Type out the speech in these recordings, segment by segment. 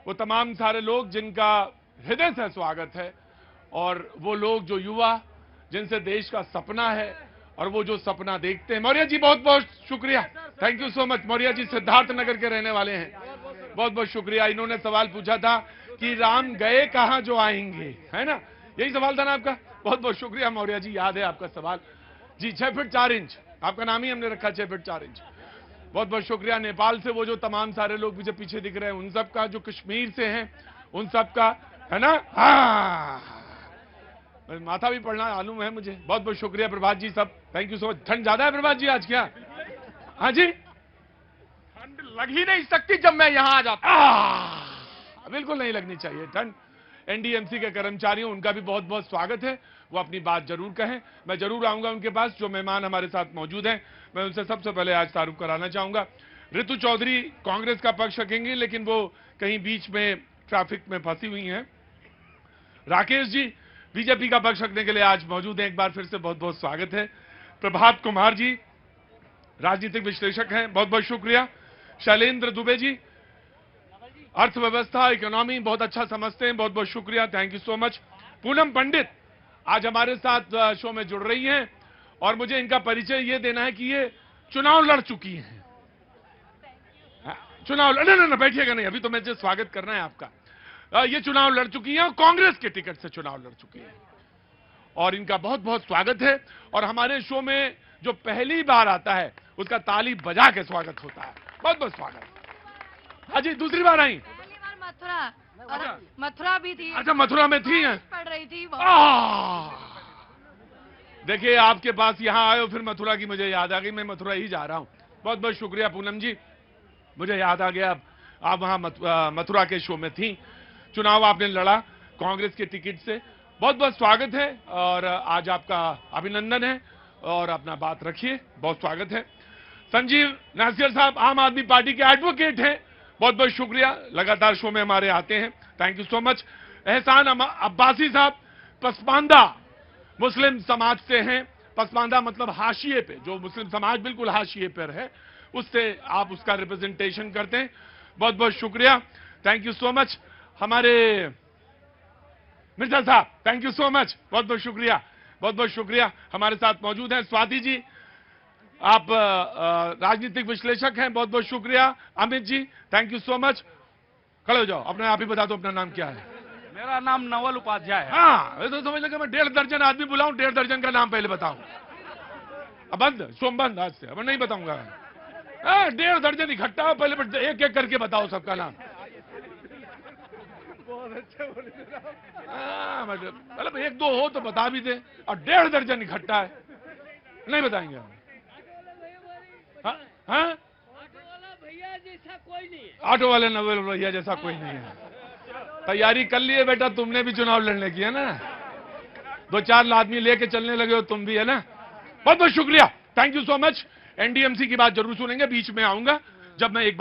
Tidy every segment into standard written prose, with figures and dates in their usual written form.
वो तमाम सारे लोग जिनका हृदय से स्वागत है, और वो लोग जो युवा जिनसे देश का सपना है और वो जो सपना देखते हैं। मौर्य जी बहुत बहुत शुक्रिया, thank you so much. Maurya ji Siddharth Nagar के रहने वाले हैं, बहुत बहुत शुक्रिया। इन्होंने सवाल पूछा था कि राम गए कहां जो आएंगे, है ना, यही सवाल था ना आपका। बहुत बहुत शुक्रिया मौर्य जी, याद है आपका सवाल जी। 6 फीट 4 इंच आपका नाम ही हमने रखा, 6 फीट 4 इंच। बहुत बहुत शुक्रिया। नेपाल से वो जो तमाम सारे लोग मुझे पीछे दिख रहे हैं, उन सब का, जो कश्मीर से हैं उन सब का, है ना। हाँ, माथा भी पड़ना मालूम है मुझे। बहुत बहुत शुक्रिया प्रभात जी, सब थैंक यू सो मच। ठंड ज्यादा है प्रभात जी आज क्या? हाँ जी, ठंड लग ही नहीं सकती जब मैं यहां आ जाता। बिल्कुल नहीं लगनी चाहिए ठंड। एनडीएमसी के कर्मचारियों, उनका भी बहुत बहुत स्वागत है, वो अपनी बात जरूर कहें, मैं जरूर आऊंगा उनके पास। जो मेहमान हमारे साथ मौजूद हैं, मैं उनसे सबसे पहले आज तारुफ कराना चाहूंगा। ऋतु चौधरी कांग्रेस का पक्ष रखेंगी, लेकिन वो कहीं बीच में ट्रैफिक में फंसी हुई हैं। राकेश जी बीजेपी का पक्ष रखने के लिए आज मौजूद हैं, एक बार फिर से बहुत बहुत स्वागत है। प्रभात कुमार जी राजनीतिक विश्लेषक हैं, बहुत बहुत शुक्रिया। शैलेंद्र दुबे जी अर्थव्यवस्था, इकोनॉमी बहुत अच्छा समझते हैं, बहुत बहुत शुक्रिया, thank you so much. Poonam Pandit आज हमारे साथ शो में जुड़ रही हैं, और मुझे इनका परिचय ये देना है कि ये चुनाव लड़ चुकी हैं। चुनाव ना बैठिएगा नहीं, अभी तो मुझे स्वागत करना है आपका। ये चुनाव लड़ चुकी हैं और कांग्रेस के टिकट से चुनाव लड़ चुकी हैं, और इनका बहुत बहुत स्वागत है। और हमारे शो में जो पहली बार आता है उसका ताली बजा के स्वागत होता है, बहुत बहुत स्वागत। हाँ जी, दूसरी बार आई? पहली बार मथुरा, और मथुरा भी थी। अच्छा, मथुरा में थी हैं? पढ़ रही थी। देखिए, आपके पास यहाँ आए हो, फिर मथुरा की मुझे याद आ गई, मैं मथुरा ही जा रहा हूँ। बहुत बहुत शुक्रिया पूनम जी, मुझे याद आ गया। आप वहां मथुरा के शो में थी, चुनाव आपने लड़ा कांग्रेस के टिकट से, बहुत बहुत स्वागत है, और आज आपका अभिनंदन है, और अपना बात रखिए, बहुत स्वागत है। संजीव नासिर साहब आम आदमी पार्टी के एडवोकेट हैं, बहुत बहुत शुक्रिया, लगातार शो में हमारे आते हैं, थैंक यू सो मच। एहसान अब्बासी साहब पसमानदा मुस्लिम समाज से हैं, पसमानदा मतलब हाशिए पे, जो मुस्लिम समाज बिल्कुल हाशिए पर है, उससे आप उसका रिप्रेजेंटेशन करते हैं, बहुत बहुत शुक्रिया, थैंक यू सो मच। हमारे मिर्जा साहब थैंक यू सो मच, बहुत बहुत शुक्रिया, बहुत बहुत शुक्रिया, हमारे साथ मौजूद हैं। स्वाति जी आप राजनीतिक विश्लेषक हैं, बहुत बहुत शुक्रिया। Amit ji thank you so much. खड़े हो जाओ, अपने आप ही बता दो अपना नाम क्या है। मेरा नाम नवल उपाध्याय है। हाँ, तो समझ लगा मैं 1.5 दर्जन आदमी बुलाऊं, 1.5 दर्जन का नाम पहले बताऊं। अब बंद, सोम बंद आज से, अब नहीं बताऊंगा। 1.5 दर्जन इकट्ठा हो, पहले एक एक करके बताओ सबका नाम। बहुत अच्छा बोले। मतलब 1 2 हो तो बता भी दे, और 1.5 दर्जन इकट्ठा है, नहीं बताएंगे हम। हाँ, ऑटो वाला भैया जैसा कोई नहीं है। ऑटो वाले नवल भैया जैसा कोई नहीं है। तैयारी कर लिए बेटा, तुमने भी चुनाव लड़ने की है ना, 2-4 आदमी लेके चलने लगे हो तुम भी, है ना। बहुत बहुत शुक्रिया, thank you so much. NDMC की बात जरूर सुनेंगे, बीच में आऊंगा जब मैं एक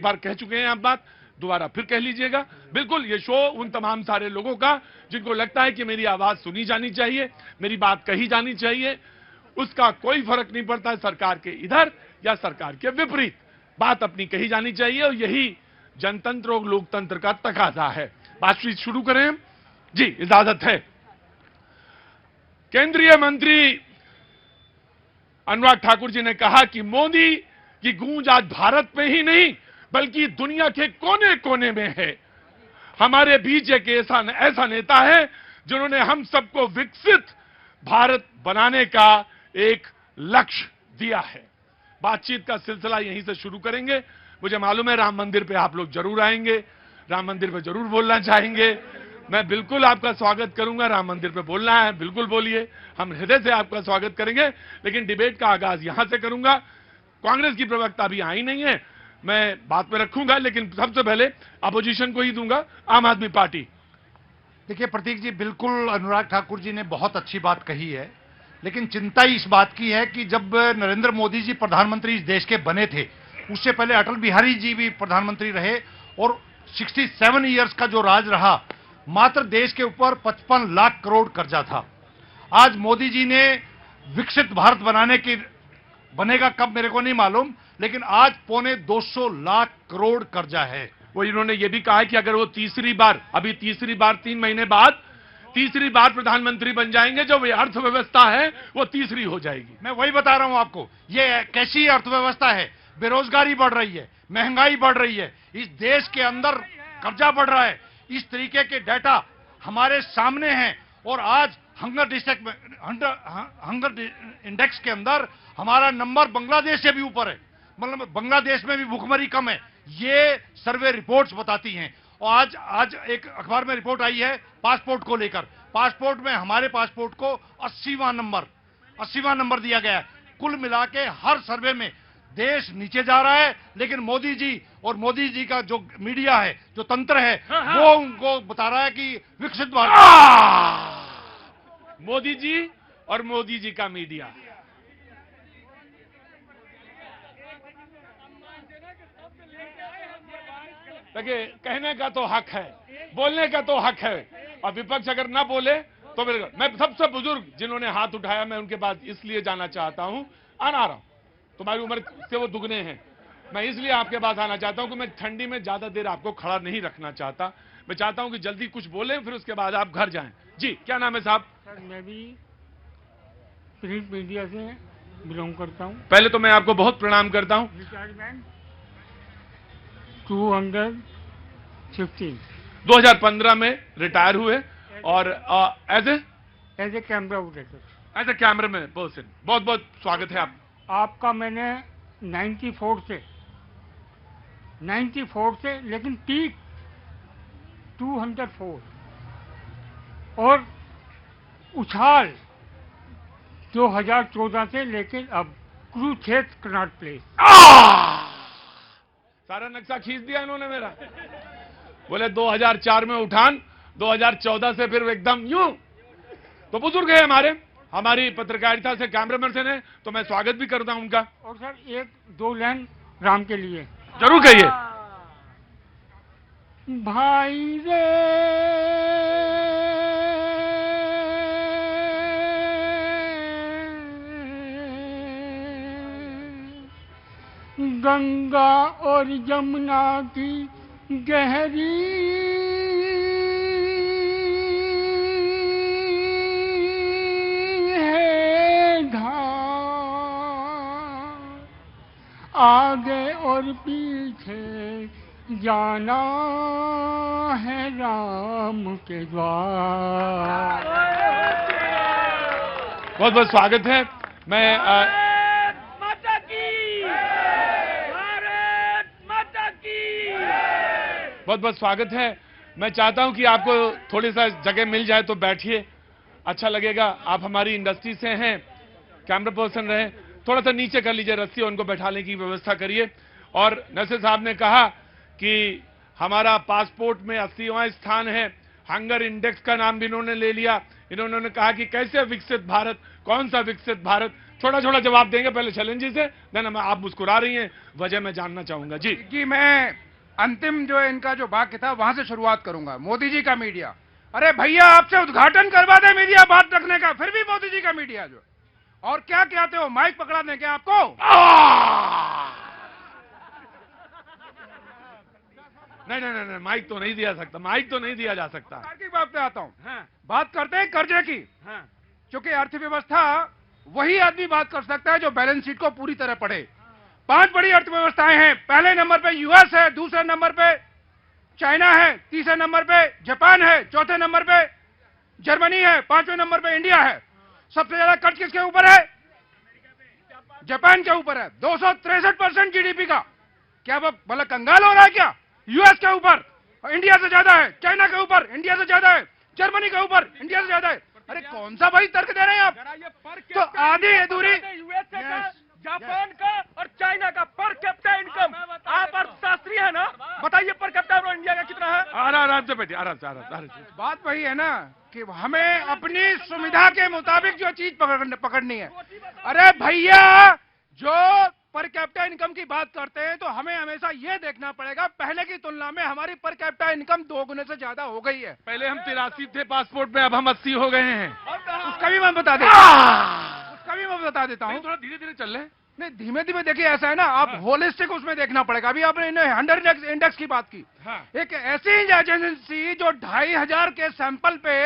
बार कह चुके हैं आप बात, दोबारा फिर कह लीजिएगा। बिल्कुल, ये शो उन तमाम सारे लोगों का जिनको लगता है कि मेरी आवाज सुनी जानी चाहिए, मेरी बात कही जानी चाहिए, उसका कोई फर्क नहीं पड़ता है सरकार के इधर या सरकार के विपरीत, बात अपनी कही जानी चाहिए, और यही जनतंत्र और लोकतंत्र का तकाजा है। बातचीत शुरू करें जी, इजाजत है। केंद्रीय मंत्री अनुराग ठाकुर जी ने कहा कि मोदी की गूंज आज भारत में ही नहीं बल्कि दुनिया के कोने कोने में है। हमारे बीच एक ऐसा नेता है जिन्होंने हम सबको विकसित भारत बनाने का एक लक्ष्य दिया है। बातचीत का सिलसिला यहीं से शुरू करेंगे। मुझे मालूम है राम मंदिर पे आप लोग जरूर आएंगे, राम मंदिर पे जरूर बोलना चाहेंगे, मैं बिल्कुल आपका स्वागत करूंगा। राम मंदिर पे बोलना है बिल्कुल बोलिए, हम हृदय से आपका स्वागत करेंगे, लेकिन डिबेट का आगाज यहां से करूंगा। कांग्रेस की प्रवक्ता अभी आई नहीं है, मैं बात में रखूंगा, लेकिन सबसे पहले अपोजिशन को ही दूंगा, आम आदमी पार्टी। देखिए प्रतीक जी, बिल्कुल अनुराग ठाकुर जी ने बहुत अच्छी बात कही है, लेकिन चिंता इस बात की है कि जब नरेंद्र मोदी जी प्रधानमंत्री इस देश के बने थे, उससे पहले अटल बिहारी जी भी प्रधानमंत्री रहे, और 67 इयर्स का जो राज रहा, मात्र देश के ऊपर 55 लाख करोड़ कर्जा था। आज मोदी जी ने विकसित भारत बनेगा कब मेरे को नहीं मालूम, लेकिन आज 250 लाख करोड़ कर्जा है। वो इन्होंने ये भी कहा है कि अगर वो तीसरी बार 3 महीने बाद तीसरी बार प्रधानमंत्री बन जाएंगे, जो अर्थव्यवस्था है वो तीसरी हो जाएगी। मैं वही बता रहा हूं आपको, ये कैसी अर्थव्यवस्था है। बेरोजगारी बढ़ रही है, महंगाई बढ़ रही है, इस देश के अंदर कर्जा बढ़ रहा है। इस तरीके के डेटा हमारे सामने हैं। और आज हंगर इंडेक्स के अंदर हमारा नंबर बांग्लादेश से भी ऊपर है। मतलब बांग्लादेश में भी भूखमरी कम है, ये सर्वे रिपोर्ट्स बताती हैं। और आज एक अखबार में रिपोर्ट आई है पासपोर्ट को लेकर। पासपोर्ट में हमारे पासपोर्ट को 80वां नंबर दिया गया है। कुल मिला के हर सर्वे में देश नीचे जा रहा है, लेकिन मोदी जी और मोदी जी का जो मीडिया है, जो तंत्र है, वो उनको बता रहा है कि विकसित भारत। मोदी जी और मोदी जी का मीडिया। देखिए, कहने का तो हक है, बोलने का तो हक है, और विपक्ष अगर ना बोले तो मैं सबसे बुजुर्ग जिन्होंने हाथ उठाया, मैं उनके बाद इसलिए जाना चाहता हूं। आना रहा हूं, तुम्हारी उम्र से वो दुगने हैं। मैं इसलिए आपके पास आना चाहता हूं कि मैं ठंडी में ज्यादा देर आपको खड़ा नहीं रखना चाहता। मैं चाहता हूं कि जल्दी कुछ बोलें, फिर उसके बाद आप घर जाएं। जी, क्या नाम है साहब? सर, मैं भी प्रिंट मीडिया से बिलोंग करता हूँ। पहले तो मैं आपको बहुत प्रणाम करता हूं। रिटायरमेंट 215 2015 में रिटायर हुए और as a camera operator. As a cameraman person. बहुत बहुत स्वागत है आपका। मैंने 94 से लेकिन पीक 204 और उछाल 2014 से लेकिन अब कुरुक्षेत्र कनॉट प्लेस। सारा नक्शा खींच दिया इन्होंने मेरा। बोले 2004 में उठान, 2014 से फिर एकदम यूं। तो बुजुर्ग है हमारी पत्रकारिता से, कैमरामैन से ने, तो मैं स्वागत भी करता हूं उनका। और सर 1-2 लाइन राम के लिए जरूर कहिए। भाई रे गंगा और यमुना की गहरी है धार, आगे और पीछे जाना है राम के द्वार। बहुत बहुत स्वागत है। मैं माता की, भारत माता की। बहुत बहुत स्वागत है। मैं चाहता हूं कि आपको थोड़ी सा जगह मिल जाए तो बैठिए, अच्छा लगेगा। आप हमारी इंडस्ट्री से हैं, कैमरा पर्सन रहे, थोड़ा सा नीचे कर लीजिए रस्सी, उनको बैठाने की व्यवस्था करिए। और नसीर साहब ने कहा कि हमारा पासपोर्ट में 80वां स्थान है। हंगर इंडेक्स का नाम भी इन्होंने ले लिया। इन्होंने कहा कि कैसे विकसित भारत, कौन सा विकसित भारत। छोटा छोटा जवाब देंगे पहले शैलेंद्र जी से, देन आप मुस्कुरा रही हैं, वजह मैं जानना चाहूंगा। जी मैं अंतिम जो इनका जो वाक्य था वहां से शुरुआत करूंगा। मोदी जी का मीडिया, अरे भैया आपसे उद्घाटन करवा दे मीडिया बात रखने का, फिर भी मोदी जी का मीडिया जो। और क्या कहते हो, माइक पकड़ा दें क्या आपको? नहीं, माइक तो नहीं दिया सकता, माइक तो नहीं दिया जा सकता। की बात पे आता हूं। बात करते हैं कर्जे की। क्योंकि अर्थव्यवस्था वही आदमी बात कर सकता है जो बैलेंस शीट को पूरी तरह पढ़े। 5 बड़ी अर्थव्यवस्थाएं हैं। पहले नंबर पे यूएस है, दूसरे नंबर पे चाइना है, तीसरे नंबर पे जापान है, चौथे नंबर पे जर्मनी है, 5वें नंबर पे इंडिया है। सबसे ज्यादा कर्ज किसके ऊपर है? जापान के ऊपर है, 263% जीडीपी का। क्या वो मतलब कंगाल हो रहा है क्या? यूएस के ऊपर इंडिया से ज्यादा है, चाइना के ऊपर इंडिया से ज्यादा है, जर्मनी के ऊपर इंडिया से ज्यादा है। अरे कौन सा भाई तर्क दे रहे हैं आप? तो आधी अधूरी जापान का और चाइना का पर कैपिटा इनकम, आप अर्थशास्त्री है ना, बताइए पर कैपिटा इंडिया का कितना है? आराम से बैठिए, आराम से। बात वही है ना कि हमें अपनी सुविधा के मुताबिक जो चीज पकड़नी है। अरे भैया, जो पर कैपिटा इनकम की बात करते हैं तो हमें हमेशा ये देखना पड़ेगा पहले की तुलना में हमारी पर कैपिटा इनकम 2 गुने से ज्यादा हो गई है। पहले हम 83 थे पासपोर्ट में, अब हम 80 हो गए हैं। उसका भी मैं बता देता हूँ। थोड़ा धीरे धीरे चल रहे। नहीं, धीमे धीमे देखिए, ऐसा है ना, आप होलिस्टिक उसमें देखना पड़ेगा। अभी आपने 100 इंडेक्स की बात की। एक ऐसी एजेंसी जो 2500 के सैंपल पे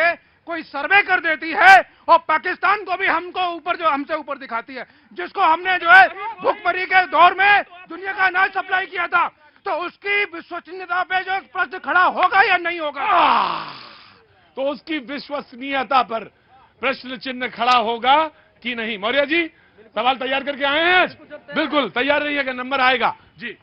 कोई सर्वे कर देती है और पाकिस्तान को भी हमको ऊपर, जो हमसे ऊपर दिखाती है, जिसको हमने जो है भुखमरी के दौर में दुनिया का अनाज सप्लाई किया था, तो उसकी विश्वसनीयता पे जो प्रश्न खड़ा होगा या नहीं होगा? तो उसकी विश्वसनीयता पर प्रश्न चिन्ह खड़ा होगा कि नहीं? मौर्य जी सवाल तैयार करके आए हैं आज? बिल्कुल तैयार रहिएगा, नंबर आएगा जी।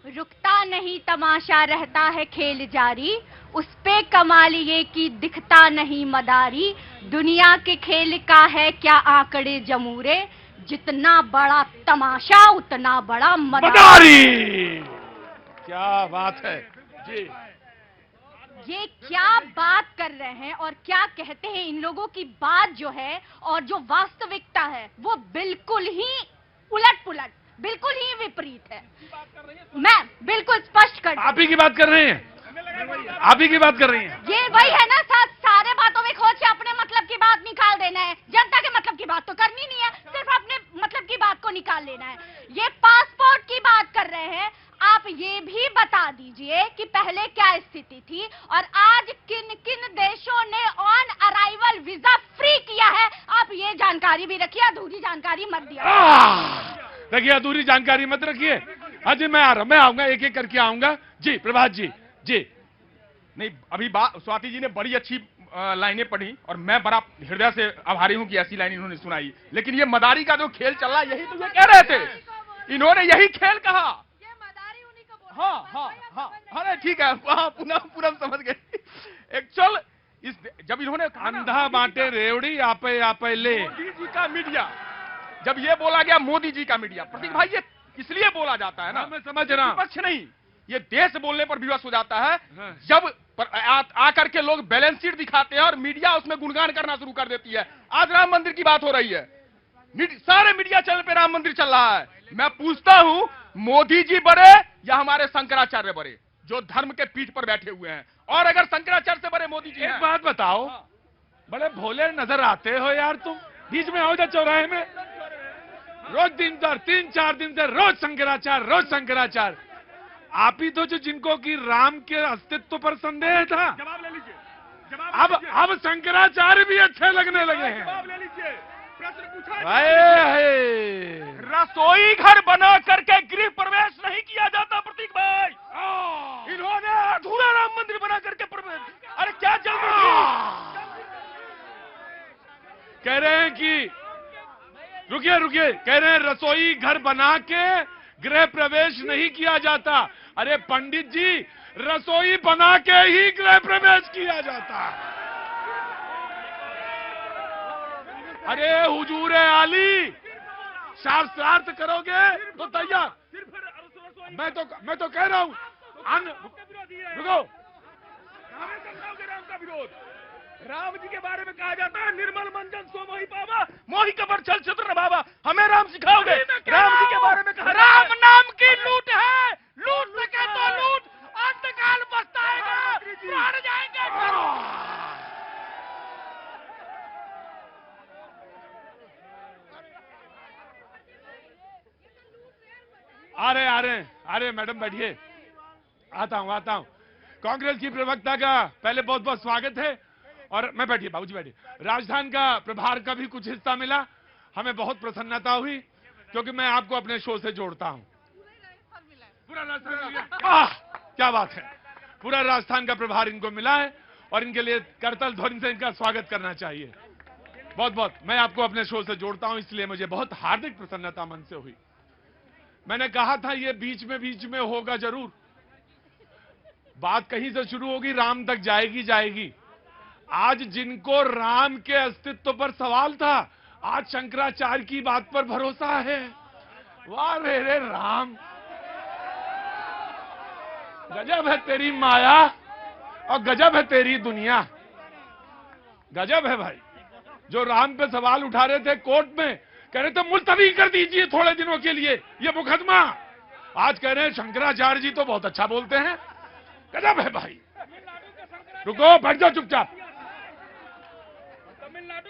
रुकता नहीं तमाशा, रहता है खेल जारी, उस पे कमाल ये कि दिखता नहीं मदारी, दुनिया के खेल का है क्या आंकड़े जमूरे, जितना बड़ा तमाशा उतना बड़ा मदारी। क्या बात है जी। ये क्या बात कर रहे हैं और क्या कहते हैं, इन लोगों की बात जो है और जो वास्तविकता है वो बिल्कुल ही उलट पुलट, बिल्कुल ही विपरीत है। मैं बिल्कुल स्पष्ट कर, आप ही की बात कर रहे हैं, आप ही की बात कर रही हैं। ये वही है ना, सारे बातों में खोज के अपने मतलब की बात निकाल देना है। जनता के मतलब की बात तो करनी नहीं है, सिर्फ अपने मतलब की बात को निकाल लेना है। ये पासपोर्ट की बात कर रहे हैं, आप ये भी बता दीजिए कि पहले क्या स्थिति थी और आज किन किन देशों ने ऑन अराइवल वीजा फ्री किया है। आप ये जानकारी भी रखिए, अधूरी जानकारी मत दिया। देखिए अधूरी जानकारी मत रखिए। अजी मैं आ रहा हूं, मैं आऊंगा, एक एक करके आऊंगा जी। प्रभात जी जी। नहीं, अभी स्वाति जी ने बड़ी अच्छी लाइनें पढ़ी और मैं बड़ा हृदय से आभारी हूं कि ऐसी लाइन इन्होंने सुनाई। लेकिन ये मदारी का जो खेल चल रहा है, यही तो ये कह रहे थे, इन्होंने यही खेल कहा। हाँ, अरे ठीक है, पूरा समझ गए। एक्चुअल जब इन्होंने अंधा बांटे रेवड़ी आपे आपे ले, मोदी जी का मीडिया, जब ये बोला गया मोदी जी का मीडिया, प्रतीक भाई ये इसलिए बोला जाता है ना, मैं समझ रहा हूं, विपक्ष नहीं, ये देश बोलने पर विवश हो जाता है। जब आकर के लोग बैलेंस शीट दिखाते हैं और मीडिया उसमें गुणगान करना शुरू कर देती है। आज राम मंदिर की बात हो रही है, सारे मीडिया चैनल पे राम मंदिर चल रहा है। मैं पूछता हूं, मोदी जी बड़े या हमारे शंकराचार्य बड़े, जो धर्म के पीठ पर बैठे हुए हैं? और अगर शंकराचार्य से बड़े मोदी जी, एक बात बताओ, बड़े भोले नजर आते हो यार तुम। बीच में आओ जा चौराहे में, रोज दिन भर 3-4 दिन से रोज शंकराचार्य, रोज शंकराचार्य। आप ही तो जो जिनको कि राम के अस्तित्व पर संदेह था। जवाब ले लीजिए, अब शंकराचार्य भी अच्छे लगने लगे हैं। जवाब ले लीजिए। प्रश्न पूछा, रसोई घर बना करके गृह प्रवेश नहीं किया जाता प्रतीक भाई। इन्होंने अधूरा राम मंदिर बना करके प्रवेश, अरे क्या जल्दी कह रहे हैं कि रुकिए, कह रहे हैं रसोई घर बना के गृह प्रवेश नहीं किया जाता। अरे पंडित जी, रसोई बना के ही गृह प्रवेश किया जाता। अरे हुजूर आली, शास्त्रार्थ करोगे तो तैयार। मैं तो कह रहा हूं, रुको, राम का विरोध। राम जी के बारे में कहा जाता है, निर्मल मंजन सो मोहि पावा, मोहि कबर चल चतुर बाबा। हमें राम सिखाओगे? राम जी के बारे में कहा, राम नाम की लूट है, लूट सके तो लूट, अंतकाल पछताएगा, प्राण जाएंगे। अरे मैडम बैठिए, आता हूं। कांग्रेस की प्रवक्ता का पहले बहुत बहुत स्वागत है। और मैं बैठिए बाबूजी बैठिए। राजधानी का प्रभार का भी कुछ हिस्सा मिला, हमें बहुत प्रसन्नता हुई, क्योंकि मैं आपको अपने शो से जोड़ता हूं। पूरा राजस्थान, क्या बात है, पूरा राजस्थान का प्रभार इनको मिला है और इनके लिए करतल ध्वनि से इनका स्वागत करना चाहिए। बहुत बहुत मैं आपको अपने शो से जोड़ता हूं, इसलिए मुझे बहुत हार्दिक प्रसन्नता मन से हुई। मैंने कहा था ये बीच में होगा जरूर, बात कहीं से शुरू होगी, राम तक जाएगी। आज जिनको राम के अस्तित्व पर सवाल था, आज शंकराचार्य की बात पर भरोसा है। वाह रे राम, गजब है तेरी माया और गजब है तेरी दुनिया। गजब है भाई, जो राम पे सवाल उठा रहे थे कोर्ट में, कह रहे थे मुलतवी कर दीजिए थोड़े दिनों के लिए ये मुकदमा, आज कह रहे हैं शंकराचार्य जी तो बहुत अच्छा बोलते हैं। गजब है भाई। रुको, बैठ जाओ चुपचाप,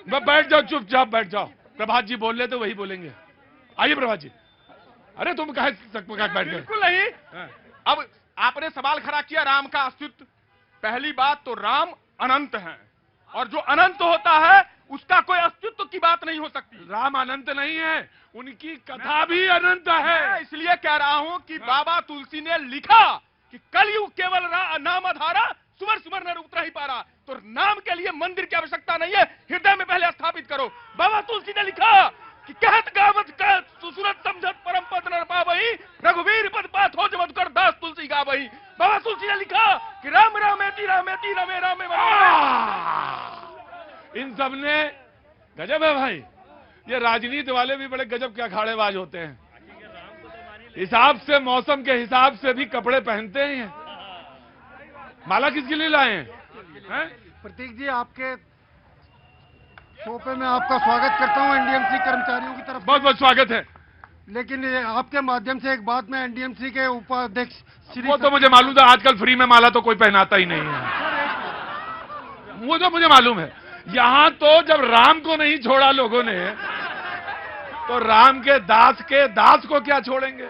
बैठ जाओ चुपचाप, बैठ जाओ। प्रभात जी बोल रहे थे वही बोलेंगे। आइए प्रभात जी। अरे तुम कहे सकपकाट बैठ गए? बिल्कुल नहीं। अब आपने सवाल खड़ा किया राम का अस्तित्व। पहली बात तो राम अनंत है, और जो अनंत होता है उसका कोई अस्तित्व की बात नहीं हो सकती। राम अनंत नहीं है, उनकी कथा भी अनंत है। मैं इसलिए कह रहा हूं कि बाबा तुलसी ने लिखा कि कलयुग केवल नाम आधारा, सुमर सुमर नर उतर ही पारा। तो नाम के लिए मंदिर की आवश्यकता नहीं है, हृदय में पहले स्थापित करो। बाबा तुलसी ने लिखा कि कहत गावत कहत सुसुरत समझत परम पद नर पावही, रघुवीर पद पात हो जब कर दास तुलसी गावही। बाबा तुलसी ने लिखा कि राम रामेति रामेति रमे रामे इन सब ने गजब है भाई। ये राजनीति वाले भी बड़े गजब के अखाड़ेबाज होते हैं। हिसाब से, मौसम के हिसाब से भी कपड़े पहनते हैं। माला किसके लिए लाए हैं? प्रतीक जी, आपके शो पे मैं आपका स्वागत करता हूं एनडीएमसी कर्मचारियों की तरफ। बहुत बहुत स्वागत है। लेकिन ये आपके माध्यम से एक बात मैं एनडीएमसी के उपाध्यक्ष श्री वो तो मुझे मालूम था, आजकल फ्री में माला तो कोई पहनाता ही नहीं है। वो तो मुझे मालूम है। यहां तो जब राम को नहीं छोड़ा लोगों ने, तो राम के दास को क्या छोड़ेंगे?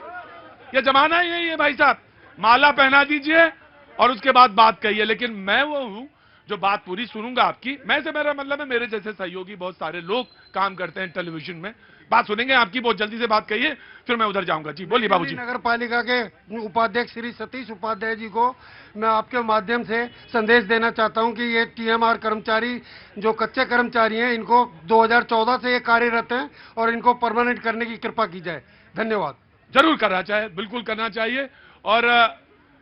ये जमाना ही नहीं है भाई साहब। माला पहना दीजिए और उसके बाद बात कहिए। लेकिन मैं वो हूं जो बात पूरी सुनूंगा आपकी। मैं से मेरा मतलब है, मेरे जैसे सहयोगी बहुत सारे लोग काम करते हैं टेलीविजन में, बात सुनेंगे आपकी। बहुत जल्दी से बात कहिए, फिर मैं उधर जाऊंगा। जी बोलिए बाबूजी। नगर पालिका के उपाध्यक्ष श्री सतीश उपाध्याय जी को मैं आपके माध्यम से संदेश देना चाहता हूं कि ये टीएमआर कर्मचारी जो कच्चे कर्मचारी हैं, इनको 2014 से ये कार्यरत हैं और इनको परमानेंट करने की कृपा की जाए। धन्यवाद। जरूर करना चाहिए, बिल्कुल करना चाहिए, और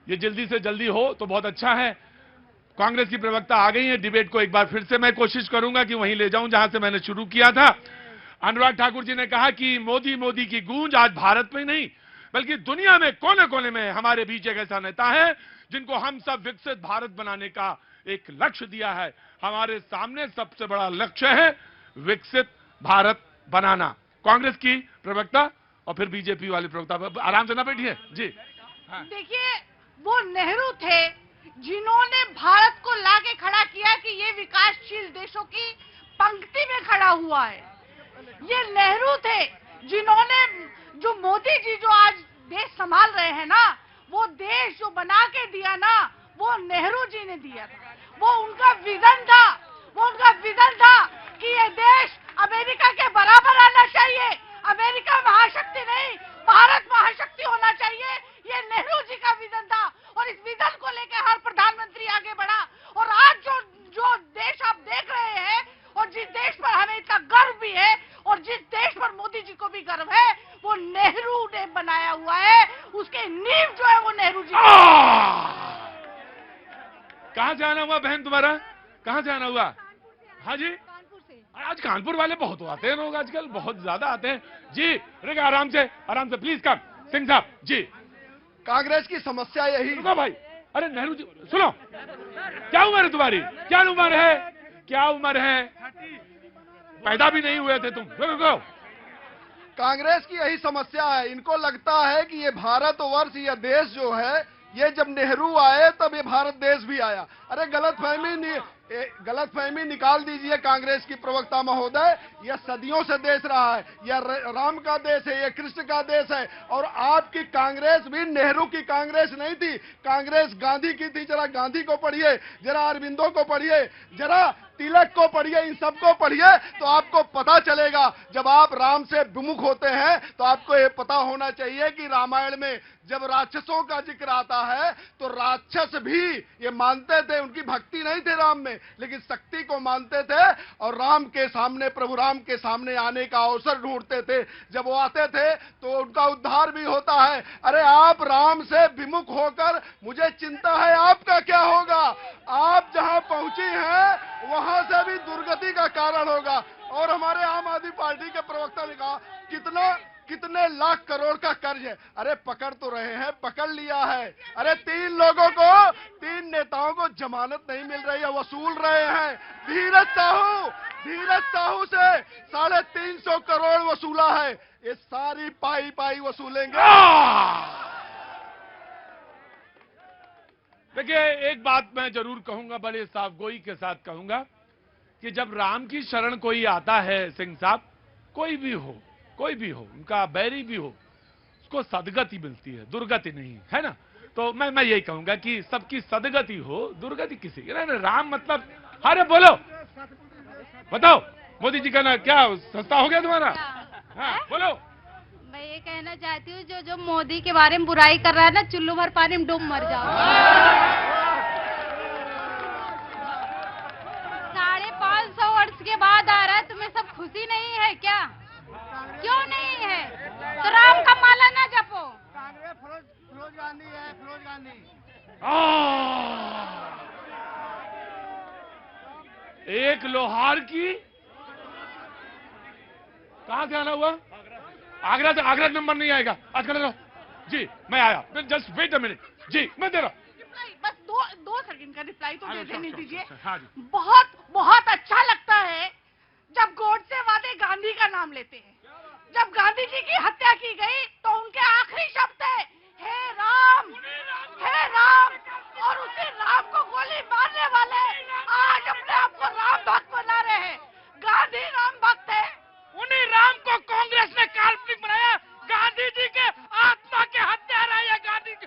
ये जल्दी से जल्दी हो तो बहुत अच्छा है। कांग्रेस की प्रवक्ता आ गई है, डिबेट को एक बार फिर से मैं कोशिश करूंगा कि वहीं ले जाऊं जहां से मैंने शुरू किया था। अनुराग ठाकुर जी ने कहा कि मोदी मोदी की गूंज आज भारत में नहीं बल्कि दुनिया में कोने कोने में हमारे बीच एक ऐसा नेता है जिनको हम सब विकसित भारत बनाने का एक लक्ष्य दिया है। हमारे सामने सबसे बड़ा लक्ष्य है विकसित भारत बनाना। कांग्रेस की प्रवक्ता और फिर बीजेपी वाले प्रवक्ता, आराम से ना बैठिए जी। देखिए, वो नेहरू थे जिन्होंने भारत को लाके खड़ा किया कि ये विकासशील देशों की पंक्ति में खड़ा हुआ है। ये नेहरू थे जिन्होंने, जो मोदी जी जो आज देश संभाल रहे हैं ना, वो देश जो बना के दिया ना, वो नेहरू जी ने दिया था। वो उनका विजन था कि ये देश अमेरिका के बराबर आना चाहिए। अमेरिका महाशक्ति नहीं, भारत महाशक्ति होना चाहिए। ये नेहरू जी का विजन था और इस विजन को लेकर हर प्रधानमंत्री आगे बढ़ा। और आज जो देश आप देख रहे हैं और जिस देश पर हमें इतना गर्व भी है और जिस देश पर मोदी जी को भी गर्व है, वो नेहरू ने बनाया हुआ है। उसके नींव जो है वो नेहरू जी। कहां से आना हुआ बहन तुम्हारा? कहां से आना हुआ? हाँ जी, कानपुर से। आज कानपुर वाले बहुत आते हैं लोग, आजकल बहुत ज्यादा आते हैं जी। रेखा आराम से प्लीज कम। सिंह साहब जी। कांग्रेस की समस्या यही। रुको भाई, अरे नेहरू जी सुनो, क्या उम्र है तुम्हारी? क्या उम्र है? पैदा भी नहीं हुए थे तुम। रुको। कांग्रेस की यही समस्या है। इनको लगता है कि ये भारतवर्ष, ये देश जो है, ये जब नेहरू आए तब ये भारत देश भी आया। अरे गलतफहमी निकाल दीजिए कांग्रेस की प्रवक्ता महोदय। यह सदियों से देश रहा है, यह राम का देश है, यह कृष्ण का देश है। और आपकी कांग्रेस भी नेहरू की कांग्रेस नहीं थी, कांग्रेस गांधी की थी। जरा गांधी को पढ़िए, जरा अरविंदो को पढ़िए, जरा तिलक को पढ़िए, इन सबको पढ़िए तो आपको पता चलेगा। जब आप राम से विमुख होते हैं तो आपको ये पता होना चाहिए कि रामायण में जब राक्षसों का जिक्र आता है तो राक्षस भी ये मानते थे, उनकी भक्ति नहीं थे राम में, लेकिन शक्ति को मानते थे और राम के सामने, प्रभु राम के सामने आने का अवसर ढूंढते थे। जब वो आते थे तो उनका उद्धार भी होता है। अरे आप राम से विमुख होकर, मुझे चिंता है आपका क्या होगा। आप जहां पहुंची हैं वहां से भी दुर्गति का कारण होगा। और हमारे आम आदमी पार्टी के प्रवक्ता ने कहा कितने लाख करोड़ का कर्ज है। अरे पकड़ तो रहे हैं, पकड़ लिया है। अरे 3 नेताओं को जमानत नहीं मिल रही है, वसूल रहे हैं। धीरज साहू से 350 करोड़ वसूला है। ये सारी पाई वसूलेंगे। देखिए, एक बात मैं जरूर कहूंगा, बड़े साफ गोई के साथ कहूंगा कि जब राम की शरण कोई आता है, सिंह साहब, कोई भी हो, कोई भी हो, उनका बैरी भी हो, उसको सदगति मिलती है, दुर्गति नहीं, है ना। तो मैं यही कहूंगा कि सबकी सदगति हो, दुर्गति किसी की नहीं। राम मतलब, अरे बोलो, बताओ मोदी जी का ना क्या सस्ता हो गया तुम्हारा? हाँ बोलो। मैं ये कहना चाहती हूँ, जो मोदी के बारे में बुराई कर रहा है ना, चुल्लू भर पानी में डूब मर जाओ। 550 वर्ष के बाद आ रहा है, तुम्हें सब खुशी नहीं है क्या? क्यों नहीं है? तो राम का माला ना जपो। फिरोज गांधी है, फिरोज गांधी। एक लोहार की कहां से आना हुआ? आगरा से। आगरा नंबर नहीं आएगा आज कर रहा जी। मैं आया, जस्ट वेट अ मिनट जी, मैं दे रहा हूं। बस दो सेकंड का रिप्लाई तो दे देने दीजिए। हाँ जी। बहुत बहुत अच्छा लगता है जब गोडसे वाले गांधी का नाम लेते हैं। जब गांधी जी की हत्या की गई तो उनके आखिरी शब्द थे, हे राम, हे राम। और उसी राम को गोली मारने वाले आज अपने आप को राम भक्त बना रहे हैं। गांधी राम भक्त है। उन्हीं राम को कांग्रेस ने काल्पनिक बनाया। गांधी जी के आत्मा के हत्यारा या गांधी के।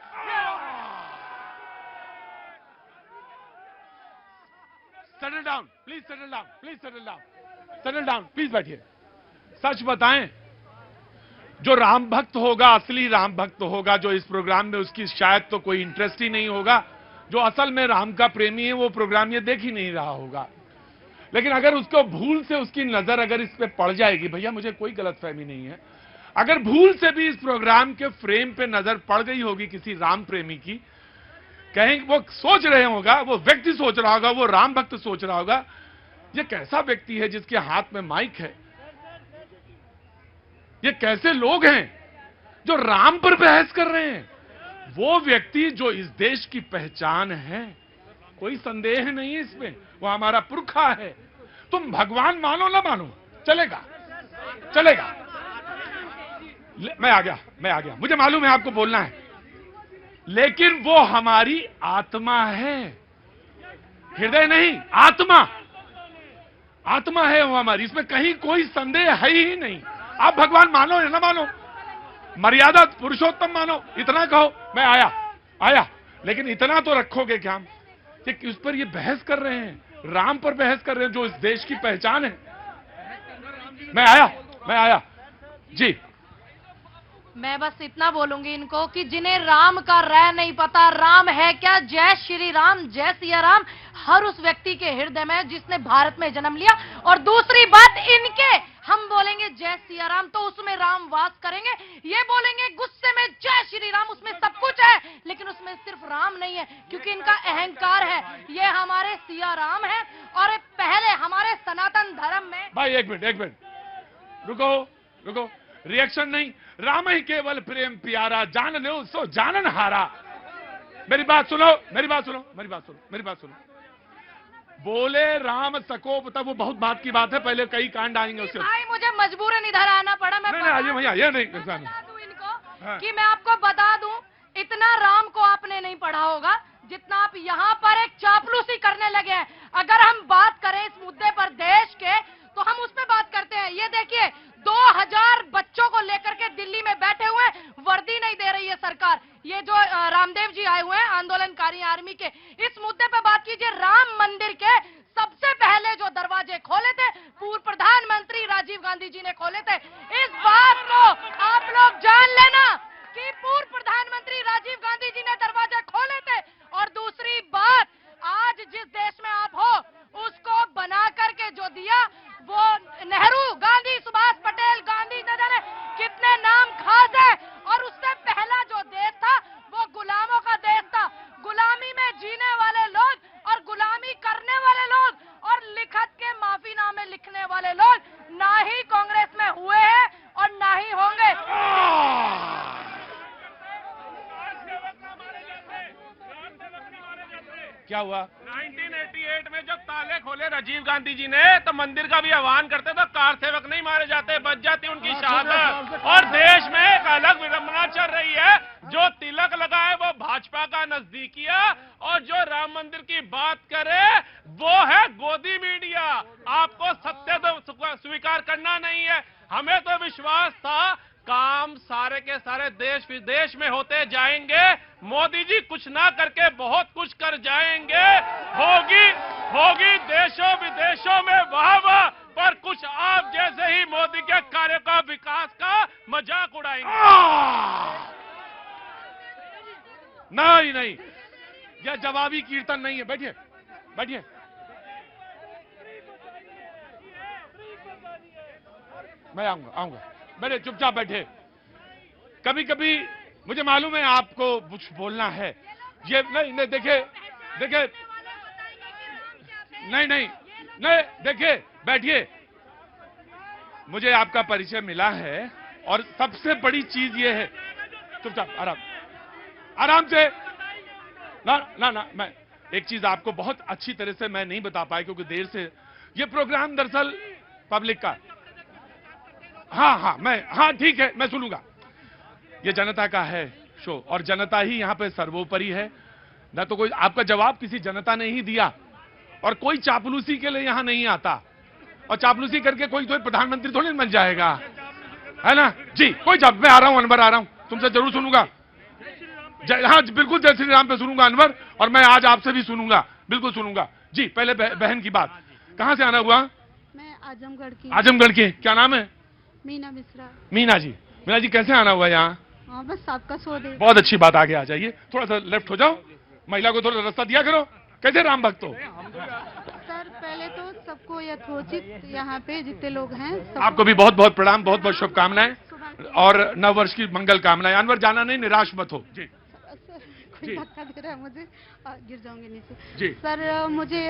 Settle down please, settle down please, settle down, settle down please, बैठिए। सच बताएं, जो राम भक्त होगा, असली राम भक्त होगा, जो इस प्रोग्राम में उसकी शायद तो कोई इंटरेस्ट ही नहीं होगा, जो असल में राम का प्रेमी है, वो प्रोग्राम ये देख ही नहीं रहा होगा। लेकिन अगर उसको भूल से उसकी नजर अगर इस पे पड़ जाएगी, भैया मुझे कोई गलतफहमी नहीं है, अगर भूल से भी इस प्रोग्राम के फ्रेम पे नजर पड़ गई होगी किसी राम प्रेमी की, कहीं वो सोच रहे होगा, वो व्यक्ति सोच रहा होगा, वो राम भक्त सोच रहा होगा, ये कैसा व्यक्ति है जिसके हाथ में माइक है, ये कैसे लोग हैं जो राम पर बहस कर रहे हैं। वो व्यक्ति जो इस देश की पहचान है, कोई संदेह नहीं है इसमें, वो हमारा पुरखा है। तुम भगवान मानो ना मानो, चलेगा चलेगा। मैं आ गया, मुझे मालूम है आपको बोलना है, लेकिन वो हमारी आत्मा है, हृदय नहीं, आत्मा है वो हमारी, इसमें कहीं कोई संदेह है ही नहीं। आप भगवान मानो या ना मानो, मर्यादा पुरुषोत्तम मानो, इतना कहो मैं आया, लेकिन इतना तो रखोगे क्या हम कि उस पर ये बहस कर रहे हैं, राम पर बहस कर रहे हैं जो इस देश की पहचान है। मैं आया जी। मैं बस इतना बोलूंगी इनको कि जिन्हें राम का रह नहीं पता, राम है क्या, जय श्री राम, जय सिया राम हर उस व्यक्ति के हृदय में जिसने भारत में जन्म लिया। और दूसरी बात, इनके हम बोलेंगे जय सिया राम तो उसमें राम वास करेंगे, ये बोलेंगे गुस्से में जय श्री राम, उसमें सब कुछ है लेकिन उसमें सिर्फ राम नहीं है, क्योंकि इनका अहंकार है। ये हमारे सिया राम है और पहले हमारे सनातन धर्म में। भाई एक मिनट रुको, रिएक्शन नहीं। राम ही केवल प्रेम प्यारा, जान लो सो जानन हारा। मेरी बात सुनो। बोले राम सकोप, तब वो बहुत बात की बात है, पहले कई कांड आएंगे उससे। भाई मुझे मजबूरन इधर आना पड़ा। मैं नहीं भैया, ये नहीं बता दूं इनको कि मैं आपको बता दूं, इतना राम को आपने नहीं पढ़ा होगा जितना आप यहाँ पर एक चापलूसी करने लगे हैं। अगर हम बात करें इस मुद्दे पर देश के, तो हम उस पर बात करते हैं। ये देखिए 2000 बच्चों को लेकर के दिल्ली में बैठे हुए, वर्दी नहीं दे रही है सरकार। ये जो रामदेव जी आए हुए हैं आंदोलनकारी आर्मी के, इस मुद्दे पे बात कीजिए। राम मंदिर के सबसे पहले जो दरवाजे खोले थे पूर्व प्रधानमंत्री राजीव गांधी जी ने खोले थे। इस बात को आप लोग जान लेना कि पूर्व प्रधानमंत्री राजीव गांधी जी ने दरवाजे खोले थे। और दूसरी बात, आज जिस देश में आप हो उसको बना करके जो दिया वो नेहरू, गांधी, सुभाष पटेल, गांधी, न जाने कितने नाम खास है। और उससे पहला जो देश था वो गुलामों का देश था, गुलामी में जीने वाले लोग और गुलामी करने वाले लोग और लिखत के माफीनामे लिखने वाले लोग ना ही कांग्रेस में हुए हैं और ना ही होंगे। क्या हुआ? 1988 में जब ताले खोले राजीव गांधी जी ने, तो मंदिर का भी आह्वान करते तो कार सेवक नहीं मारे जाते, बच जाती उनकी शहादत। और देश में एक अलग विडंबना चल रही है, जो तिलक लगाए वो भाजपा का नजदीकिया, और जो राम मंदिर की बात करे वो है गोदी मीडिया। आपको सत्य तो स्वीकार करना नहीं है। हमें तो विश्वास था काम सारे के सारे देश विदेश में होते जाएंगे, मोदी जी कुछ ना करके बहुत कुछ कर जाएंगे। होगी देशों विदेशों में वाह वाह, पर कुछ आप जैसे ही मोदी के कार्य का विकास का मजाक उड़ाएंगे। नहीं, यह जवाबी कीर्तन नहीं है। बैठिए बैठिए। मैं आऊंगा। बैठे, चुपचाप बैठे। कभी कभी मुझे मालूम है आपको कुछ बोलना है। ये नहीं देखिए नहीं देखिए, बैठिए। मुझे आपका परिचय मिला है और सबसे बड़ी चीज ये है, चुपचाप आराम से ना मैं एक चीज आपको बहुत अच्छी तरह से मैं नहीं बता पाया क्योंकि देर से। ये प्रोग्राम दरअसल पब्लिक का, हाँ ठीक है, मैं सुनूंगा। ये जनता का है शो और जनता ही यहाँ पे सर्वोपरि है। ना तो कोई आपका जवाब किसी जनता ने ही दिया, और कोई चापलूसी के लिए यहाँ नहीं आता, और चापलूसी करके कोई प्रधानमंत्री थोड़ी बन जाएगा, है ना जी। मैं आ रहा हूँ अनवर, आ रहा हूँ, तुमसे जरूर सुनूंगा। हाँ बिल्कुल, जय श्री राम पे सुनूंगा अनवर, और मैं आज आपसे भी सुनूंगा, बिल्कुल सुनूंगा जी। पहले बहन की बात, कहाँ से आना हुआ? मैं आजमगढ़ की। क्या नाम है? मीना मिश्रा। मीना जी कैसे आना हुआ यहाँ? बस आपका शो देख। बहुत अच्छी बात, आगे आ जाइए, थोड़ा सा लेफ्ट हो जाओ, महिला को थोड़ा रास्ता दिया करो। कैसे राम भक्त हो? सर पहले तो सबको यथोचित यहाँ पे जितने लोग हैं आपको भी बहुत बहुत प्रणाम, बहुत बहुत शुभकामनाएं और नव वर्ष की मंगल कामनाएं। अनवर जाना नहीं, निराश मत हो जी। कोई धक्का दे रहा है मुझे, गिर जाऊंगी नीचे जी। सर मुझे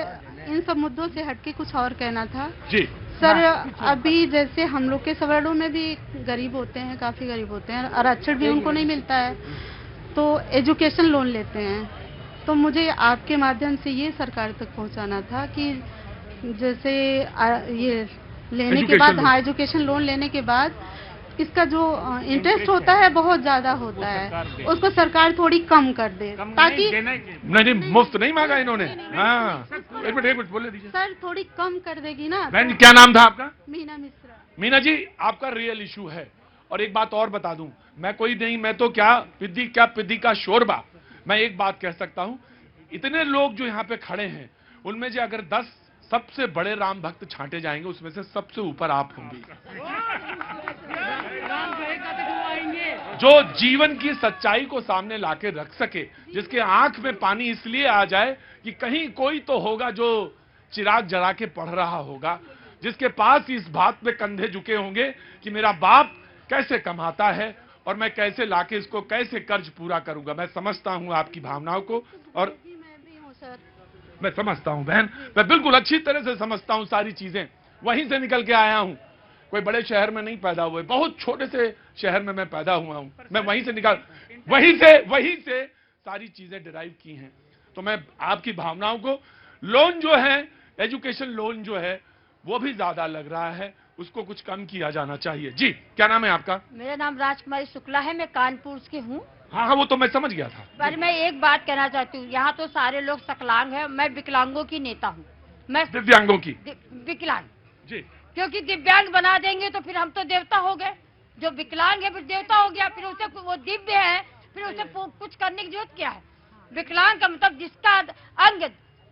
इन सब मुद्दों से हटके कुछ और कहना था जी। सर अभी जैसे हम लोग के सवर्णों में भी गरीब होते हैं, काफी गरीब होते हैं, आरक्षण भी उनको नहीं मिलता है, तो एजुकेशन लोन लेते हैं। तो मुझे आपके माध्यम से ये सरकार तक पहुंचाना था कि जैसे ये लेने के बाद, हाँ एजुकेशन लोन लेने के बाद इसका जो इंटरेस्ट होता है बहुत ज्यादा होता है, उसको सरकार थोड़ी कम कर दे, ताकि नहीं मुफ्त नहीं मांगा इन्होंने। हाँ एक मिनट बोले दीजिए सर, थोड़ी कम कर देगी ना। बहन क्या नाम था आपका? मीना मिश्रा। मीना जी, आपका रियल इशू है। और एक बात और बता दूं, मैं कोई नहीं, मैं तो क्या पिद्दी का शोरबा। मैं एक बात कह सकता हूं, इतने लोग जो यहाँ पे खड़े हैं उनमें जो अगर 10 सबसे बड़े राम भक्त छांटे जाएंगे उसमें से सबसे ऊपर आप होंगी, जो जीवन की सच्चाई को सामने लाके रख सके, जिसके आंख में पानी इसलिए आ जाए कि कहीं कोई तो होगा जो चिराग जला के पढ़ रहा होगा, जिसके पास इस बात पे कंधे झुके होंगे कि मेरा बाप कैसे कमाता है और मैं कैसे लाके इसको कैसे कर्ज पूरा करूंगा। मैं समझता हूं आपकी भावनाओं को, और मैं समझता हूं बहन, मैं बिल्कुल अच्छी तरह से समझता हूं सारी चीजें। वहीं से निकल के आया हूं, कोई बड़े शहर में नहीं पैदा हुए, बहुत छोटे से शहर में मैं पैदा हुआ हूं। मैं वहीं से सारी चीजें डिराइव की हैं। तो मैं आपकी भावनाओं को, लोन जो है, एजुकेशन लोन जो है वो भी ज्यादा लग रहा है, उसको कुछ कम किया जाना चाहिए। जी क्या नाम है आपका? मेरा नाम राजकुमारी शुक्ला है, मैं कानपुर की हूँ। हाँ वो तो मैं समझ गया था। पर मैं एक बात कहना चाहती हूँ, यहाँ तो सारे लोग सकलांग हैं, मैं विकलांगों की नेता हूँ। मैं दिव्यांगों की विकलांग जी, क्योंकि दिव्यांग बना देंगे तो फिर हम तो देवता हो गए। जो विकलांग है फिर देवता हो गया, फिर उसे वो दिव्य है, फिर उसे कुछ करने की जरूरत क्या है? विकलांग का मतलब जिसका अंग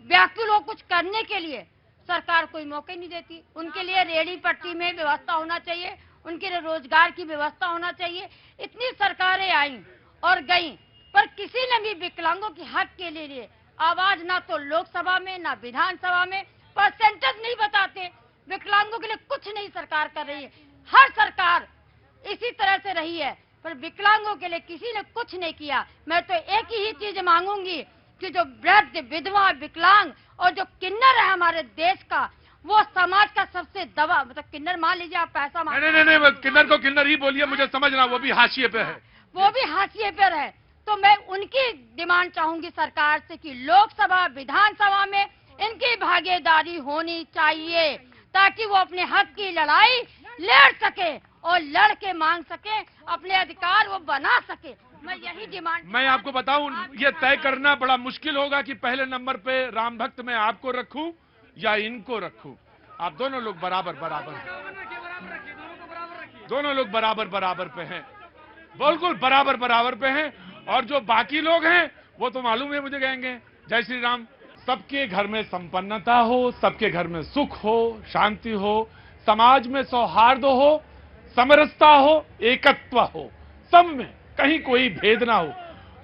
व्याकुल हो कुछ करने के लिए, सरकार कोई मौके नहीं देती। उनके लिए रेहड़ी पट्टी में व्यवस्था होना चाहिए, उनके लिए रोजगार की व्यवस्था होना चाहिए। इतनी सरकारें आई और गई, पर किसी ने भी विकलांगों के हक के लिए आवाज ना तो लोकसभा में ना विधानसभा में, परसेंटेज नहीं बताते। विकलांगों के लिए कुछ नहीं सरकार कर रही है। हर सरकार इसी तरह से रही है, पर विकलांगों के लिए किसी ने कुछ नहीं किया। मैं तो एक ही चीज मांगूंगी कि जो वृद्ध, विधवा, विकलांग और जो किन्नर है हमारे देश का, वो समाज का सबसे दवा, मतलब किन्नर मान लीजिए आप पैसा मांग, नहीं, किन्नर को किन्नर ही बोलिए, मुझे समझना, वो भी हाशिए पे है, वो भी हाशिए पर है। तो मैं उनकी डिमांड चाहूंगी सरकार से कि लोकसभा, विधानसभा में इनकी भागीदारी होनी चाहिए, ताकि वो अपने हक की लड़ाई लड़ सके और लड़ के मांग सके, अपने अधिकार वो बना सके। मैं यही डिमांड मैं आपको बताऊं, ये तय करना बड़ा मुश्किल होगा कि पहले नंबर पे राम भक्त मैं आपको रखूं या इनको रखूं। आप दोनों लोग बराबर बराबर हैं, दोनों लोग बराबर बराबर पे हैं, बिल्कुल बराबर बराबर पे हैं। और जो बाकी लोग हैं वो तो मालूम है मुझे कहेंगे जय श्री राम। सबके घर में संपन्नता हो, सबके घर में सुख हो, शांति हो, समाज में सौहार्द हो, समरसता हो, एकत्व हो, सब में कहीं कोई भेद ना हो।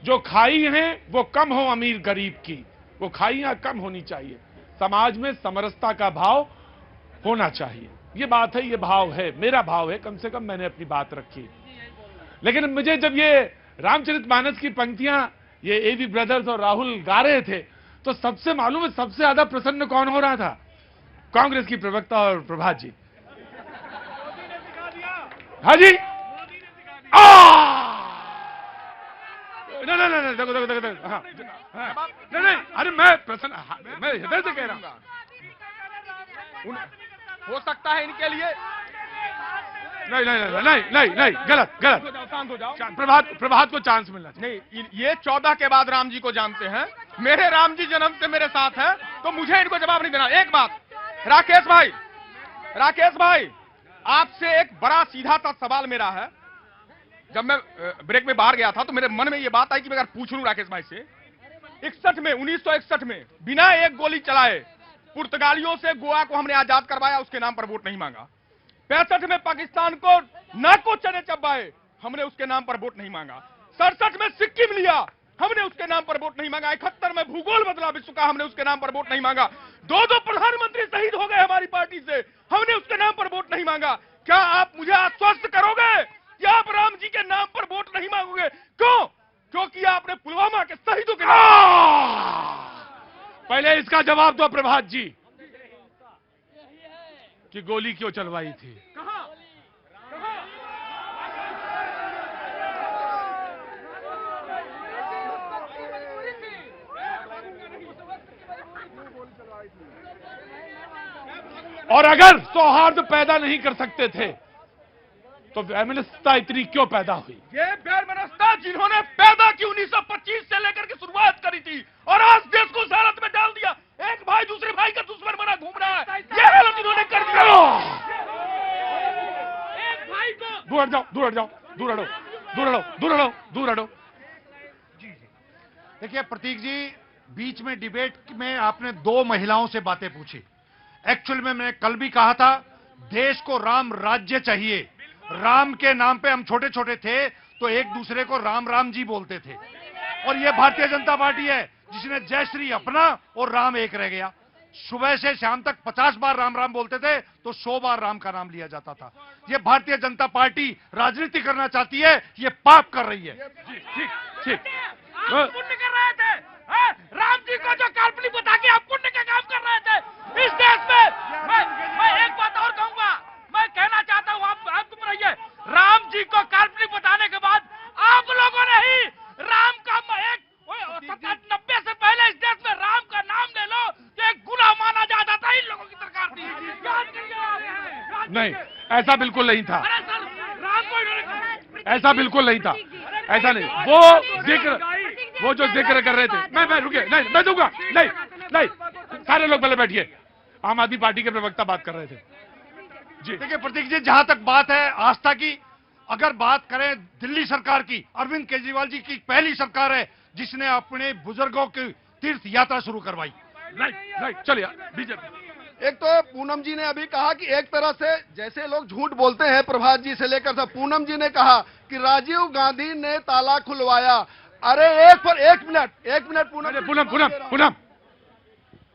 जो खाई हैं वो कम हो अमीर गरीब की, वो खाइयां कम होनी चाहिए। समाज में समरसता का भाव होना चाहिए। ये बात है, ये भाव है, मेरा भाव है, कम से कम मैंने अपनी बात रखी। लेकिन मुझे जब ये रामचरितमानस की पंक्तियां ये एवी ब्रदर्स और राहुल गा रहे थे तो सबसे मालूम है सबसे ज्यादा प्रसन्न कौन हो रहा था? कांग्रेस की प्रवक्ता और प्रभात जी। हाँ जी, नहीं, देखो, हाँ, नहीं, अरे मैं प्रसन्न, मैं हृदय से कह रहा हूँ। हो सकता है इनके लिए नहीं, गलत। शांत हो जाओ। प्रभात को चांस मिलना चाहिए। नहीं, ये 14 के बाद राम जी को जानते हैं। मेरे राम जी जन्म से मेरे साथ हैं, तो मुझे इनको जवाब नहीं देना। एक बात, राकेश भाई, आपसे एक बड़ा सीधा सा सवाल मेरा है। जब मैं ब्रेक में बाहर गया था तो मेरे मन में ये बात आई कि मैं अगर पूछ लूं राकेश भाई से, 1961 में बिना एक गोली चलाए पुर्तगालियों से गोवा को हमने आजाद करवाया, उसके नाम पर वोट नहीं मांगा। 65 में पाकिस्तान को नाको चने चबाए, हमने उसके नाम पर वोट नहीं मांगा। 67 में सिक्किम लिया, हमने उसके नाम पर वोट नहीं मांगा। 71 में भूगोल बदला विश्व का, हमने उसके नाम पर वोट नहीं मांगा। दो प्रधानमंत्री शहीद हो गए हमारी पार्टी से, हमने उसके नाम पर वोट नहीं मांगा। क्या आप मुझे आश्वस्त करोगे कि आप राम जी के नाम पर वोट नहीं मांगोगे? क्यों? क्योंकि आपने पुलवामा के शहीदों के पहले इसका जवाब दो प्रभात जी कि गोली क्यों चलवाई थी। और अगर सौहार्द पैदा नहीं कर सकते थे तो वैमनस्यता इतनी क्यों पैदा हुई? ये वैमनस्यता जिन्होंने पैदा की 1925 से लेकर के शुरुआत करी थी और आज देश को उस हालत में डाल दिया। एक भाई दूसरे भाई का दुश्मन बना घूम रहा है, ये हालत इन्होंने कर दिया। एक भाई को दूर हटो। देखिए प्रतीक जी, बीच में डिबेट में आपने 2 महिलाओं से बातें पूछी। एक्चुअल में मैंने कल भी कहा था, देश को राम राज्य चाहिए। राम के नाम पे हम छोटे छोटे थे तो एक दूसरे को राम राम जी बोलते थे, और ये भारतीय जनता पार्टी है जिसने जय श्री अपना और राम एक रह गया। सुबह से शाम तक 50 बार राम राम बोलते थे तो 100 बार राम का नाम लिया जाता था। ये भारतीय जनता पार्टी राजनीति करना चाहती है, ये पाप कर रही है। ठीक। आप पुण्य कर रहे थे, राम जी को जो काल्पनिक बता के आप पुण्य का काम कर रहे थे इस देश में। मैं एक बात और कहूंगा, मैं कहना चाहता हूं, आप चुप रहिए। राम जी को काल्पनिक बताने के बाद आप लोगों ने ही राम का 90 से पहले इस देश में राम का नाम ले लो तो एक गुनाह माना जाता था। इन लोगों की सरकार थी, याद करिए। नहीं, ऐसा बिल्कुल नहीं था, राम को ऐसा बिल्कुल नहीं था, ऐसा नहीं। वो जो जिक्र कर रहे थे, मैं रुके, नहीं मैं दूंगा, नहीं, सारे लोग पहले बैठिए। आम आदमी पार्टी के प्रवक्ता बात कर रहे थे जी। देखिए प्रतीक जी, जहां तक बात है आस्था की, अगर बात करें दिल्ली सरकार की, अरविंद केजरीवाल जी की पहली सरकार है जिसने अपने बुजुर्गों की तीर्थ यात्रा शुरू करवाई। राइट, चलिए बीजेपी। एक तो पूनम जी ने अभी कहा कि एक तरह से जैसे लोग झूठ बोलते हैं, प्रभात जी से लेकर सब, पूनम जी ने कहा कि राजीव गांधी ने ताला खुलवाया। अरे एक मिनट पूनम,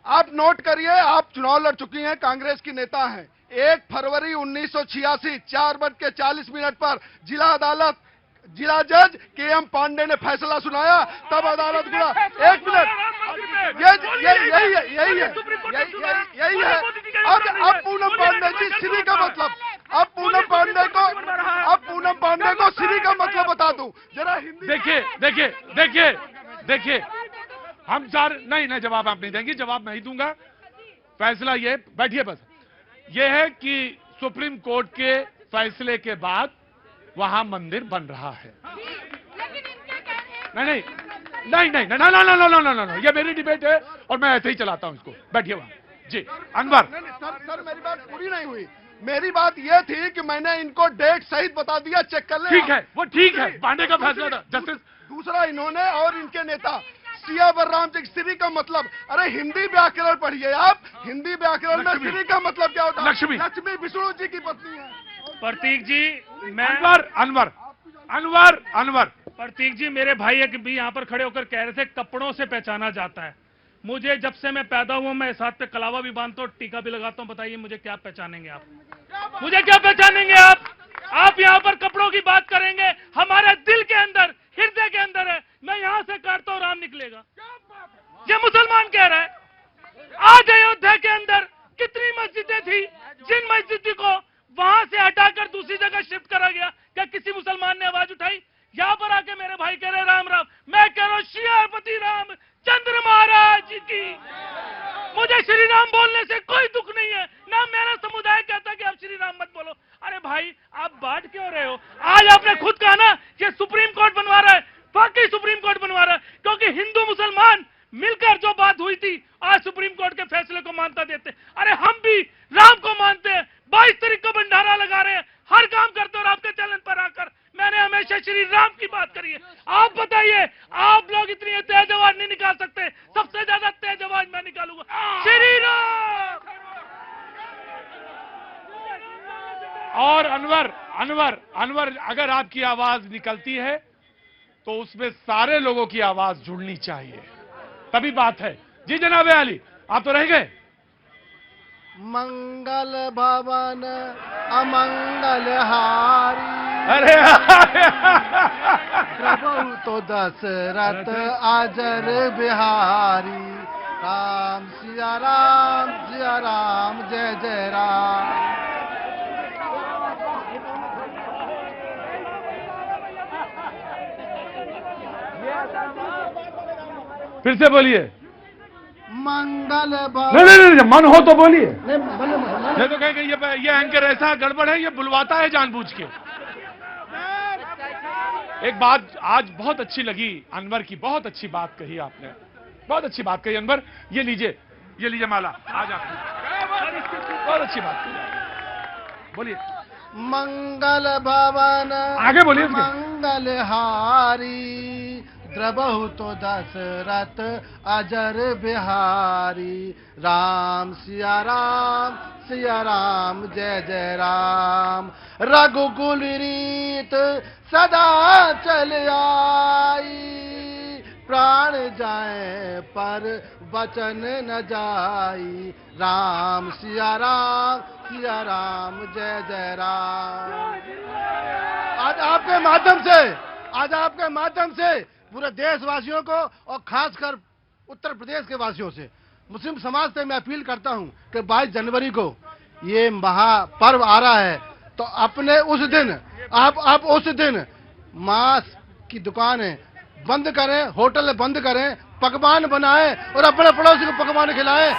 आप नोट करिए, आप चुनाव लड़ चुकी हैं, कांग्रेस की नेता हैं। 1 फरवरी 1986 4:40 पर जिला जज के.एम. पांडे ने फैसला सुनाया, तब अदालत खुला। 1 मिनट, यही है। अब पूनम पांडे जी श्री का मतलब, अब पूनम पांडे को श्री का मतलब बता दूं जरा हिंदी। देखिए हम नहीं जवाब आप नहीं देंगी, जवाब मैं ही दूंगा। फैसला ये, बैठिए बस, ये है कि सुप्रीम कोर्ट के फैसले के बाद वहां मंदिर बन रहा है। नहीं नहीं नहीं नहीं नहीं नहीं नहीं नहीं नहीं, ये मेरी डिबेट है और मैं ऐसे ही चलाता हूं इसको। बैठिए वहां जी। अनवर, सर मेरी बात पूरी नहीं हुई। मेरी बात ये थी कि मैंने इनको डेट सहित बता दिया, चेक कर ले। ठीक है, वो ठीक है, पांडे का फैसला था जस्टिस। दूसरा, इन्होंने और इनके नेता सिया बलराम जी, श्री का मतलब, अरे हिंदी व्याकरण पढ़िए आप। हिंदी व्याकरण में श्री का मतलब क्या होता है? लक्ष्मी। लक्ष्मी विष्णु जी की पत्नी है। प्रतीक जी, मैं अनवर अनवर अनवर अनवर प्रतीक जी, मेरे भाई एक भी यहाँ पर खड़े होकर कह रहे थे कपड़ों से पहचाना जाता है। मुझे जब से मैं पैदा हुआ मैं इस हाथ पे कलावा भी बांधता हूँ, टीका भी लगाता हूँ। बताइए मुझे क्या पहचानेंगे आप? मुझे क्या पहचानेंगे आप? आप यहाँ पर कपड़ों की बात करेंगे, हमारे दिल के अंदर, हृदय के अंदर है। मैं यहाँ से काटता हूँ, राम निकलेगा। ये मुसलमान कह रहा है। आज अयोध्या के अंदर कितनी मस्जिदें थी, जिन मस्जिद को वहां से हटाकर दूसरी जगह शिफ्ट करा गया, क्या किसी मुसलमान ने आवाज उठाई? यहाँ पर आके मेरे भाई कह रहे राम राम, मैं कह रहा हूँ श्रीपति रामचंद्र महाराज की। मुझे श्री राम बोलने से कोई दुख नहीं है, ना मेरा समुदाय कहता कि आप श्री राम मत बोलो। अरे भाई, आप बांट क्यों रहे हो? आज आपने खुद कहा ना कि सुप्रीम कोर्ट बनवा रहा है, वाकई सुप्रीम कोर्ट बनवा रहा है, क्योंकि हिंदू मुसलमान मिलकर जो बात हुई थी आज सुप्रीम कोर्ट के फैसले को मानता देते। अरे हम भी राम को मानते हैं, 22 तारीख को भंडारा लगा रहे हैं, हर काम करते हैं। और आपके चैनल पर आकर मैंने हमेशा श्री राम की बात करी है। आप बताइए, आप लोग इतनी तेज आवाज नहीं निकाल सकते, सबसे ज्यादा तेज आवाज मैं निकालूंगा, श्री राम। और अनवर अनवर अनवर अगर आपकी आवाज निकलती है तो उसमें सारे लोगों की आवाज जुड़नी चाहिए, तभी बात है। जी जनाब अली, आप तो रह गए। मंगल भवन अमंगल हारी, अरे प्रभु तो दशरथ अजर बिहारी, राम सिया राम जय जय राम। फिर से बोलिए। मंगल नहीं नहीं नहीं, मन हो तो बोलिए। नहीं तो कहेंगे ये एंकर ऐसा गड़बड़ है, ये बुलवाता है जानबूझ के। एक बात आज बहुत अच्छी लगी, अनवर की बहुत अच्छी बात कही आपने, बहुत अच्छी बात कही अनवर। ये लीजिए माला, आज आप बहुत अच्छी बात कही, बोलिए। मंगल भवन आगे बोलिए। मंगल हारी, द्रबहु तो दशरथ अजर बिहारी, राम सिया राम जय जय राम। रघुकुल रीत सदा चल आई, प्राण जाए पर वचन न जाई, राम सिया राम जय जय राम। आज आपके माध्यम से पूरे देशवासियों को और खासकर उत्तर प्रदेश के वासियों से, मुस्लिम समाज से मैं अपील करता हूं कि 22 जनवरी को ये महापर्व आ रहा है, तो अपने उस दिन आप उस दिन मांस की दुकानें बंद करें, होटल बंद करें, पकवान बनाएं और अपने पड़ोसी को पकवान खिलाएं।